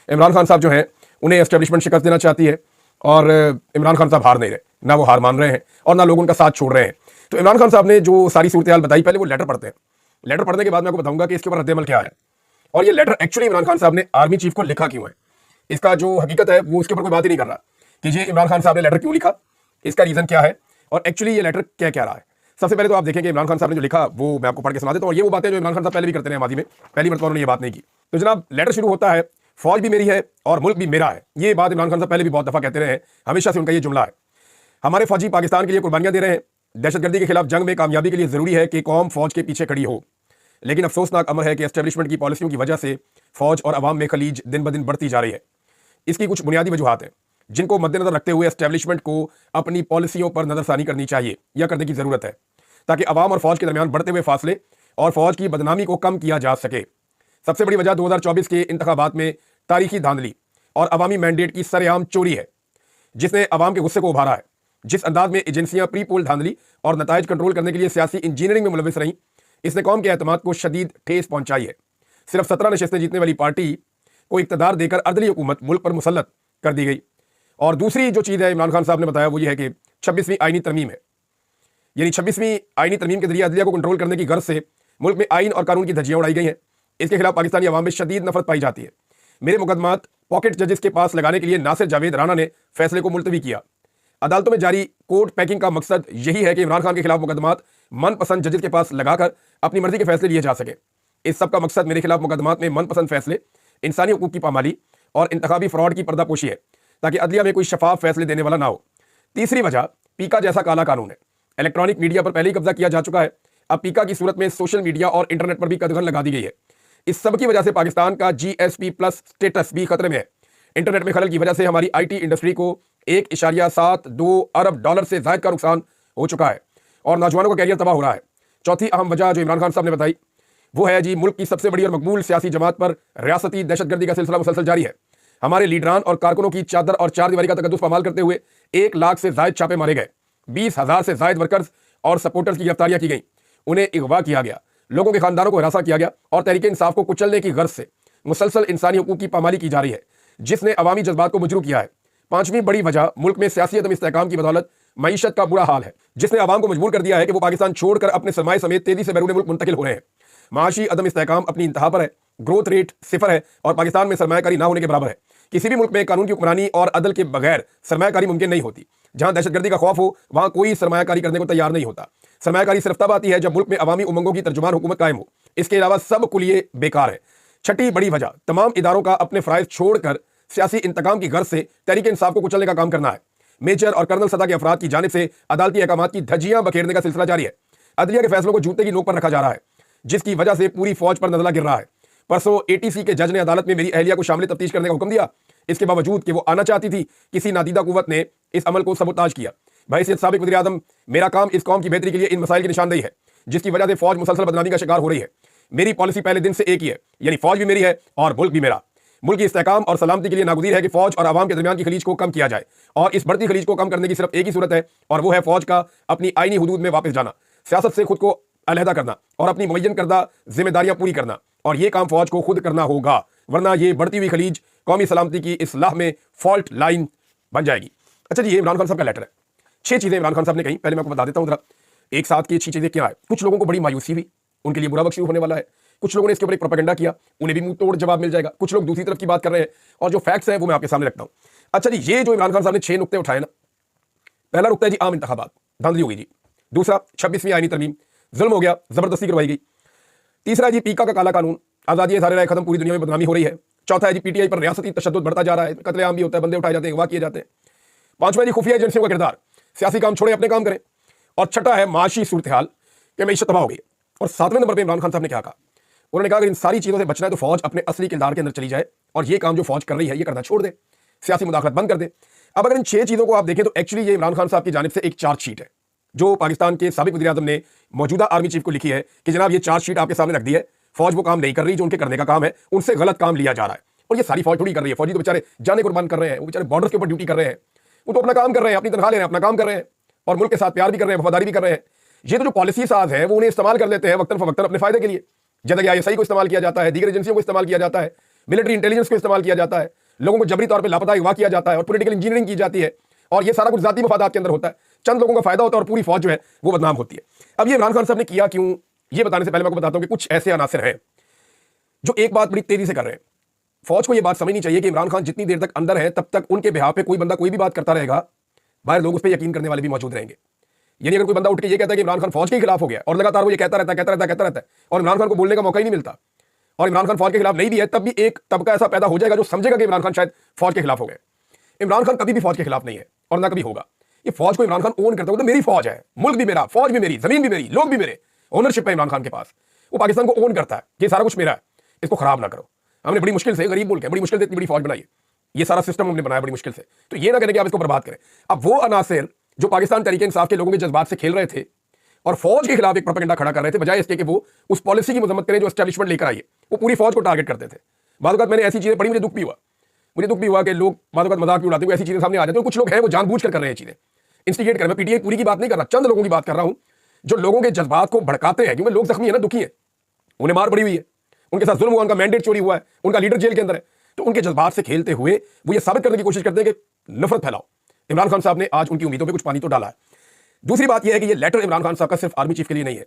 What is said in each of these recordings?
इमरान खान साहब जो हैं उन्हें एस्टेब्लिशमेंट शिकस्त देना चाहती है और इमरान खान साहब हार नहीं रहे, ना वो हार मान रहे हैं और ना लोग उनका साथ छोड़ रहे हैं। तो इमरान खान साहब ने जो सारी सूरत हाल बताई, पहले वो लेटर पढ़ते हैं। लेटर पढ़ने के बाद मैं आपको बताऊंगा कि इसके ऊपर रद्द-ए-अमल क्या है और ये लेटर एक्चुअली इमरान खान साहब ने आर्मी चीफ को लिखा क्यों है। इसका जो हकीकत है वो उसके ऊपर कोई बात ही नहीं कर रहा कि ये इमरान खान साहब ने लेटर क्यों लिखा, इसका रीजन क्या है और एक्चुअली ये लेटर क्या क्या रहा है। सबसे पहले तो आप देखेंगे इमरान खान साहब ने जो लिखा वो मैं आपको पढ़ के सुना देता हूँ। और ये वो बातें जो इमरान खान साहब पहले भी करते रहे माजी में, पहली मरतबा उन्होंने ये बात नहीं की। तो जनाब लेटर शुरू होता है, फौज भी मेरी है और मुल्क भी मेरा है। ये बात इमरान खान साहब पहले भी बहुत दफा कहते रहे हैं, हमेशा से उनका ये जुमला है। हमारे फौजी पाकिस्तान के लिए कुर्बानियां दे रहे हैं। दहशतगर्दी के खिलाफ जंग में कामयाबी के लिए जरूरी है कि कौम फौज के पीछे खड़ी हो। लेकिन अफसोसनाक अमर है कि एस्टेब्लिशमेंट की पॉलिसियों की वजह से फौज और अवाम में खलीज दिन ब दिन बढ़ती जा रही है। इसकी कुछ बुनियादी वजूहात हैं जिनको मद्देनजर रखते हुए एस्टेब्लिशमेंट को अपनी पॉलिसियों पर नजरसानी करनी चाहिए या करने की जरूरत है, ताकि अवाम और फौज के दरमियान बढ़ते हुए फासले और फौज की बदनामी को कम किया जा सके। सबसे बड़ी वजह 2024 के इंतखाबात में तारीखी धांधली और अवामी मैंडेट की सरेआम चोरी है, जिसने अवाम के गुस्से को उभारा है। जिस अंदाज में एजेंसियां प्री पोल धांधली और नताइज कंट्रोल करने के लिए सियासी इंजीनियरिंग में मुलविस रहीं, इसने कौम के एतमाद को शदीद ठेस पहुंचाई है। सिर्फ 17 नशस्तें जीतने वाली पार्टी को इक़्तिदार देकर अर्दली हुकूमत मुल्क पर मुसल्लत कर दी गई। और दूसरी जो चीज़ है इमरान खान साहब ने बताया वो ये है कि 26वीं आईनी तरमीम है, यानी 26वीं आईनी तरमीम के जरिए अदलिया को कंट्रोल करने की गर्ज से मुल्क में आइन और कानून की धज्जियां उड़ाई गई हैं। इसके खिलाफ पाकिस्तानी अवाम में शदीद नफरत पाई जाती है। मेरे मुकदमात पॉकेट जजेस के पास लगाने के लिए नासिर जावेद राना ने फैसले को मुलतवी किया। अदालतों में जारी कोर्ट पैकिंग का मकसद यही है कि इमरान खान के खिलाफ मुकदमात मनपसंद जजेस के पास लगाकर अपनी मर्जी के फैसले लिए जा सके। इस सब का मकसद मेरे खिलाफ मुकदमात में मनपसंद फैसले, इंसानी हुकूक की पामाली और इंतखाबी फ्रॉड की पर्दापोशी है, ताकि अदलिया में कोई शफाफ फैसले देने वाला ना हो। तीसरी वजह पीका जैसा काला कानून है। इलेक्ट्रॉनिक मीडिया पर पहले ही कब्जा किया जा चुका है, अब पीका की सूरत में सोशल मीडिया और इंटरनेट पर भी कदगन लगा दी गई है। इस सब की वजह से पाकिस्तान का GSP+ स्टेटस भी खतरे में है। इंटरनेट में खलल की वजह से हमारी IT इंडस्ट्री को $1.72 अरब से जायद का नुकसान हो चुका है और नौजवानों का कैरियर तबाह हो रहा है। चौथी अहम वजह जो इमरान खान साहब ने बताई वो है जी, मुल्क की सबसे बड़ी और मकबूल सियासी जमात पर रियासती दहशतगर्दी का सिलसिला मुसलसल जारी है। हमारे लीडरान और कारकुनों की चादर और चार दीवारी का तकद्दुस पामाल करते हुए 1 लाख से जायद छापे मारे गए, 20,000 से जायद वर्कर्स और सपोर्टर्स की गिरफ्तारियां की गई, उन्हें अगवा किया गया, लोगों के खानदानों को हिरासा किया गया और तहरीक इंसाफ को कुचलने की गर्ज से मुसलसल इंसानी हुकूक की पामाली की जा रही है, जिसने अवामी जज्बात को मजरू किया है। पांचवीं बड़ी वजह मुल्क में सियासी अदम इस्तेहकाम की बदौलत मईशत का बुरा हाल है, जिसने अवाम को मजबूर कर दिया है कि वो पाकिस्तान छोड़कर अपने सरमाए समेत तेजी से बैरून मुल्क मुंतकिल हो रहे हैं। माशी अदम इस्तेहकाम अपनी इंतहा पर है, ग्रोथ रेट सिफर है और पाकिस्तान में सरमायाकारी ना होने के बराबर है। किसी भी मुल्क में कानून की हुक्मरानी और अदल के बगैर सरमायाकारी मुमकिन नहीं होती। जहां दहशतगर्दी का खौफ हो वहां कोई सरमायाकारी करने को तैयार नहीं होता। सरमायाकारी सिर्फ तब आती है जब मुल्क में अवामी उमंगों की तर्जुमान हुकूमत कायम हो। इसके अलावा सब कुलिये बेकार है। छठी बड़ी वजह तमाम इदारों का अपने फ़राइज़ छोड़कर सियासी इंतकाम की गर्ज से तहरीक इंसाफ को कुचलने का काम करना है। मेजर और कर्नल सतह के अफराद की जानिब से अदालती अहकामात की धज्जियां बखेरने का सिलसिला जारी है। अदलिया के फैसलों को जूते की नोक पर रखा जा रहा है, जिसकी वजह से पूरी फौज पर नजला गिर रहा है। परसों ATC के जज ने अदालत में मेरी अहलिया को शामिल तफ्तीश करने का हुक्म दिया। इसके बावजूद कि वो आना चाहती थी, किसी नादीदा कुव्वत ने इस अमल को सबूताज किया। बहैसियत साबिक वज़ीर आज़म मेरा काम इस कौम की बेहतरी के लिए इन मसाइल की निशानदेही है, जिसकी वजह से फौज मुसलसल बदनामी का शिकार हो रही है। मेरी पॉलिसी पहले दिन से एक ही है, यानी फौज भी मेरी है और मुल्क भी मेरा। मुल्क की इस्तेहकाम और सलामती के लिए नागुज़ीर है कि फौज और आवाम के दरमियान की खलीज को कम किया जाए और इस बढ़ती खलीज को कम करने की सिर्फ एक ही सूरत है और वो है फौज का अपनी आईनी हुदूद में वापस जाना, सियासत से खुद को अलहदा करना और अपनी मुअय्यन करदा जिम्मेदारियां पूरी करना। और ये काम फौज को खुद करना होगा, वरना ये बढ़ती हुई खलीज कौमी सलामती की इस्लाह में फॉल्ट लाइन बन जाएगी। अच्छा जी, ये इमरान खान साहब का लेटर है। 6 चीजें इमरान खान साहब ने कही, पहले मैं आपको बता देता हूं जरा एक साथ की 6 चीजें क्या है। कुछ लोगों को बड़ी मायूसी हुई, उनके लिए बुरा वक्त शुरू होने वाला है। कुछ लोगों ने इसके ऊपर एक प्रोपेगेंडा किया, उन्हें भी मुंह तोड़ जवाब मिल जाएगा। कुछ लोग दूसरी तरफ की बात कर रहे हैं और जो फैक्ट्स हैं वो मैं आपके सामने रखता हूं। अच्छा जी, ये जो इमरान खान साहब ने 6 नुक्ते उठाए ना, पहला नुक्ता है जी आम इंतखाबात, धांधली हो गई जी। दूसरा 26वीं आईनी तरमीम, जुल्म हो गया, जबरदस्ती करवाई गई। तीसरा जी पीका का काला कानून, आज़ादी इज़हार राय खत्म, पूरी दुनिया में बदनामी हो रही है। चौथा है जी PTI पर रियासती तशद्दुद बढ़ता जा रहा है, कत्लेआम भी होता है, बंदे उठाए जाते हैं, अगवा किए जाते हैं। पांचवा जी खुफिया एजेंसियों का किरदार, सियासी काम छोड़े अपने काम करें। और छठा है माशी सूरत हाल कि मैशत तबाह हो गई। और 7वें नंबर पर इमरान खान साहब ने क्या कहा, उन्होंने कहा अगर इन सारी चीज़ों से बचना है तो फौज अपने असली किरदार के अंदर चली जाए और ये काम जो फौज कर रही है ये करना छोड़ दे, सियासी मुदाखलत बंद कर दे। अब अगर इन 6 चीज़ों को आप देखें तो एक्चुअली ये इमरान खान साहब की जानिब से एक चार्जशीट है जो पाकिस्तान के साबिक वज़ीर आज़म ने मौजूदा आर्मी चीफ को लिखी है कि जनाब ये चार्जशीट आपके सामने रख दी है, फौज वो काम नहीं कर रही जो उनके करने का काम है, उनसे गलत काम लिया जा रहा है। और ये सारी फौज थोड़ी कर रही है, फौजी तो बेचारे जाने कुर्बान कर रहे हैं, वो बेचारे बॉर्डर के ऊपर ड्यूटी कर रहे हैं, वो तो अपना काम कर रहे हैं, अपनी तनख्वाह ले रहे हैं, अपना काम कर रहे हैं और मुल्क के साथ प्यार भी कर रहे हैं, वफादारी भी कर रहे हैं। ये तो जो पॉलिसी साज है वो उन्हें इस्तेमाल कर लेते हैं वक्तन फवक्तन अपने फायदे के लिए। जब ISI को इस्तेमाल किया जाता है, दीगर एजेंसियों को इस्तेमाल किया जाता है, मिलिट्री इंटेलिजेंस को इस्तेमाल किया जाता है, लोगों को जबरी तौर पर लापता अगवा किया जाता है और पॉलिटिकल इंजीनियरिंग की जाती है, और ये सारा कुछ जाती मफादात के अंदर होता है। चंद लोगों का फायदा होता है और पूरी फौज जो है वो बदनाम होती है। अब ये इमरान खान साहब ने किया क्यों, ये बताने से पहले मैं आपको बताता हूं कि कुछ ऐसे अनासर हैं जो एक बात बड़ी तेजी से कर रहे हैं। फौज को यह बात समझनी चाहिए कि इमरान खान जितनी देर तक अंदर है तब तक उनके बिहाफ पे कोई बंदा कोई भी बात करता रहेगा, बाहर लोग उस पर यकीन करने वाले भी मौजूद रहेंगे। यानी अगर कोई बंदा उठ के ये कहता है कि इमरान खान फौज के खिलाफ हो गया और लगातार वो ये कहता रहता है और इमरान खान को बोलने का मौका ही नहीं मिलता, और इमरान खान फौज के खिलाफ नहीं भी है, तब भी एक तबका ऐसा पैदा हो जाएगा जो समझेगा कि इमरान खान शायद फौज के खिलाफ हो गए। इमरान खान कभी भी फौज के खिलाफ नहीं है और ना कभी होगा। ये फौज को इमरान खान ओन करता है, तो मेरी फौज है, मुल्क भी मेरा, फौज भी मेरी, जमीन भी मेरी, लोग भी मेरे, ओनरशिप है इमरान खान के पास। वो पाकिस्तान को ओन करता है, ये सारा कुछ मेरा है, इसको खराब ना करो। हमने बड़ी मुश्किल से, गरीब मुल्क है, बड़ी मुश्किल से इतनी बड़ी फौज बनाई है, ये सारा सिस्टम हमने बनाया बड़ी मुश्किल से, तो ये ना कहने कि आप इसको बर्बाद करें। अब वो अनासिर जो पाकिस्तान तहरीक इंसाफ के लोगों के जज्बात से खेल रहे थे और फौज के खिलाफ एक प्रोपेगेंडा खड़ा कर रहे थे, बजाय इसके कि वो उस पॉलिसी की मजम्मत करें जो एस्टैब्लिशमेंट लेकर आई है, वो पूरी फौज को टारगेट करते थे। बाद वक्त मैंने ऐसी चीजें पढ़ी, मुझे दुख भी हुआ कि लोग बाद वक्त मजाक भी उड़ाते हुए ऐसी चीजें सामने आ जाती हैं। कुछ लोग हैं वो जानबूझ कर रहे हैं चीजें, इंस्टिगेट कर रहे हैं। पीटीआई पूरी की बात नहीं कर रहा, चंद लोगों की बात कर रहा हूं जो लोगों के जज्बात को भड़काते हैं, क्योंकि लोग जख्मी है ना, दुखी है, उन्हें मार पड़ी हुई है, उनके साथ जुल्म हुआ, उनका मैंडेट चोरी हुआ है, उनका लीडर जेल के अंदर है, तो उनके जज्बात से खेलते हुए वो ये साबित करने की कोशिश करते हैं कि नफरत फैलाओ। इमरान खान साहब ने आज उनकी उम्मीदों पर कुछ पानी तो डाला है। दूसरी बात यह है कि ये लेटर इमरान खान साहब का सिर्फ आर्मी चीफ के लिए नहीं है,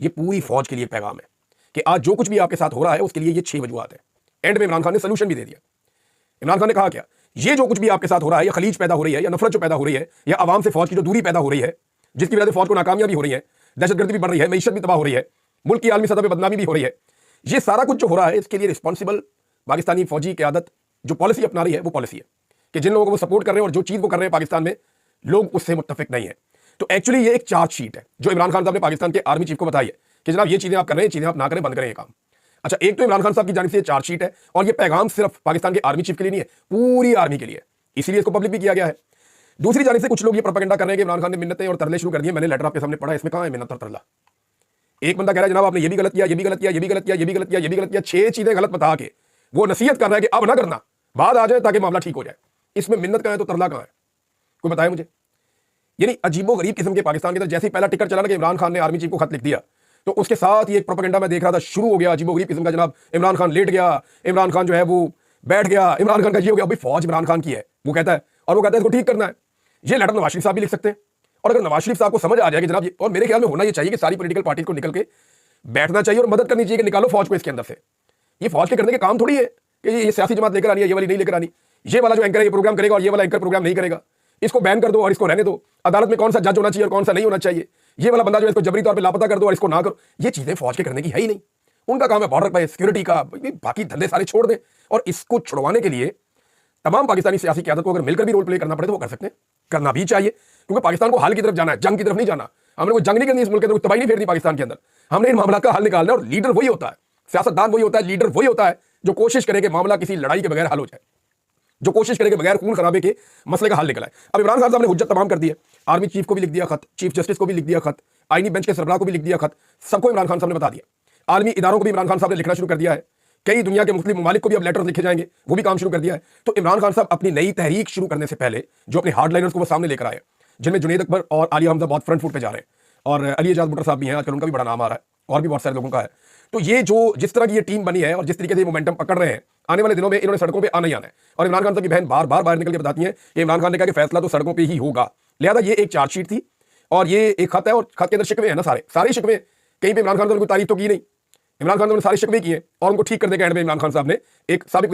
ये पूरी फौज के लिए एक पैगाम है कि आज जो कुछ भी आपके साथ हो रहा है उसके लिए ये 6 वजूहात है। एंड में इमरान खान ने सोल्यूशन भी दे दिया। इमरान खान ने कहा क्या, ये जो कुछ भी आपके साथ हो रहा है, या खलीज पैदा हो रही है, या नफरत जो पैदा हो रही है, या आवाम से फौज की जो दूरी पैदा हो रही है, जिसकी वजह से फौज को नाकामयाबी हो रही है, दहशतगर्दी भी बढ़ रही है, मईशत भी तबाह हो रही है, मुल्क की आलमी सतह पर बदनामी भी हो रही है, ये सारा कुछ जो हो रहा है इसके लिए रिस्पॉन्सिबल पाकिस्तानी फौजी क़यादत जो पॉलिसी अपना रही है वो पॉलिसी है कि जिन लोगों को वो सपोर्ट कर रहे हैं और जो चीज़ वो कर रहे हैं पाकिस्तान में, लोग उससे मुत्तफिक नहीं है। तो एक्चुअली ये एक चार्जशीट है जो इमरान खान साहब ने पाकिस्तान के आर्मी चीफ को बताई है कि जनाब ये चीज़ें आप कर रहे हैं, चीज़ें आप ना करें, बंद करें ये काम। अच्छा, एक तो इमरान खान साहब की जानिब से चार्जशीट है और ये पैगाम सिर्फ पाकिस्तान के आर्मी चीफ के लिए नहीं है, पूरी आर्मी के लिए, इसीलिए इसको पब्लिक भी किया गया है। दूसरी जानिब से कुछ लोग ये प्रोपेगेंडा कर रहे हैं कि इमरान खान ने मिन्नतें और तरले शुरू कर दिए। मैंने लेटर आपके सामने पढ़ा, इसमें कहाँ है मिन्नत और तरला। एक बंदा कह रहा है जनाब आपने ये भी गलत किया, ये भी गलत किया, ये भी गलत किया, ये भी गलत किया, ये भी गलत किया, 6 चीजें गलत बता के वो नसीहत कर रहा है कि अब ना करना, बाद आ जाए ताकि मामला ठीक हो जाए। इसमें मिन्नत कहाँ है तो तरला कहाँ है, कोई बताए मुझे। यानी अजीबो गरीब किस्म के पाकिस्तान के अंदर जैसे ही पहला टिकट चला ना कि इमरान खान ने आर्मी चीफ को खत लिख दिया, तो उसके साथ ही एक प्रोपेगेंडा मैं देख रहा था शुरू हो गया अजीबो गरीब किस्म का। जनाब इमरान खान लेट गया, इमरान खान जो है वो बैठ गया, इमरान खान का ये हो गया। अभी फौज इमरान खान की है, वो कहता है, और वो कहता है इसको ठीक करना है। ये लेटर नवाज शरीफ साहब भी लिख सकते हैं, और अगर नवाज शरीफ साहब को समझ आ जाए कि जनाब ये, और मेरे ख्याल में होना ये चाहिए कि सारी पॉलिटिकल पार्टी को निकल के बैठना चाहिए और मदद करनी चाहिए कि निकालो फौज को इसके अंदर से। ये फौज के करने के काम थोड़ी है कि ये सियासी जमात लेकर आनी है, ये वाली नहीं लेकर आनी, ये वाला जो एंकर है ये प्रोग्राम करेगा और ये वाला एंकर प्रोग्राम नहीं करेगा, इसको बैन कर दो और इसको रहने दो, अदालत में कौन सा जज होना चाहिए और कौन सा नहीं होना चाहिए, ये वाला बंदा जो है इसको जबरी तौर पे लापता कर दो और इसको ना करो। ये चीजें फौज के करने की है ही नहीं। उनका काम है बॉर्डर पर सिक्योरिटी का, बाकी धंधे सारे छोड़ दें। और इसको छुड़वाने के लिए तमाम पाकिस्तानी सियासी क़यादत को अगर मिलकर भी रोल प्ले करना पड़े तो वो कर सकते हैं, करना भी चाहिए, क्योंकि पाकिस्तान को हाल की तरफ जाना है, जंग की तरफ नहीं जाना। हमने कोई जंग नहीं करनी इस मुल्क के अंदर, कोई तबाही नहीं फेरनी पाकिस्तान के अंदर। हमने इन मामला का हल निकालना है और लीडर वही होता है, सियासतदान वही होता है, लीडर वही होता है जो कोशिश करे कि मामला किसी लड़ाई के बगैर हल हो जाए, जो कोशिश करे कि बगैर खून खराबे के मसले का हल निकला है। अब इमरान खान साहब ने हुज्जत तमाम कर दी है, आर्मी चीफ को भी लिख दिया खत, चीफ जस्टिस को भी लिख दिया खत, आईनी बेंच के सरबराह को भी लिख दिया खत, सबको इमरान खान साहब ने बता दिया। आलमी इदारों को भी इमरान खान साहब ने लिखना शुरू कर दिया है, कई दुनिया के मुस्लिम ममालिक को भी अब लेटर लिखे जाएंगे, वो भी काम शुरू कर दिया है। तो इमरान खान साहब अपनी नई तहरीक शुरू करने से पहले जो अपने हार्डलाइनर्स को वो सामने लेकर आए, जिनमें जुनैद अकबर और आलिया हमजा बहुत फ्रंट फुट पे जा रहे हैं, और अली एजाज भुट्टर साहब भी हैं, आजकल उनका भी बड़ा नाम आ रहा है, और भी बहुत सारे लोगों का है। तो ये जो जिस तरह की ये टीम बनी है और जिस तरीके से मोमेंटम पकड़ रहे हैं, आने वाले दिनों में इन्होंने सड़कों पे आना ही आना है। और इमरान खान साहब की बहन बार बार बाहर निकल के बताती हैं कि इमरान खान ने कहा कि फैसला तो सड़कों पे ही होगा। लिहाजा ये एक चार्जशीट थी और ये एक खत है, और खत के अंदर शिकवे हैं ना, सारे शिकवे, कहीं पे इमरान खान साहब ने कोई तारीफ तो की नहीं। इमरान खान साहब ने सारे शिकवे किए और उनको ठीक करने के एंड में इमरान खान साहब ने एक साबित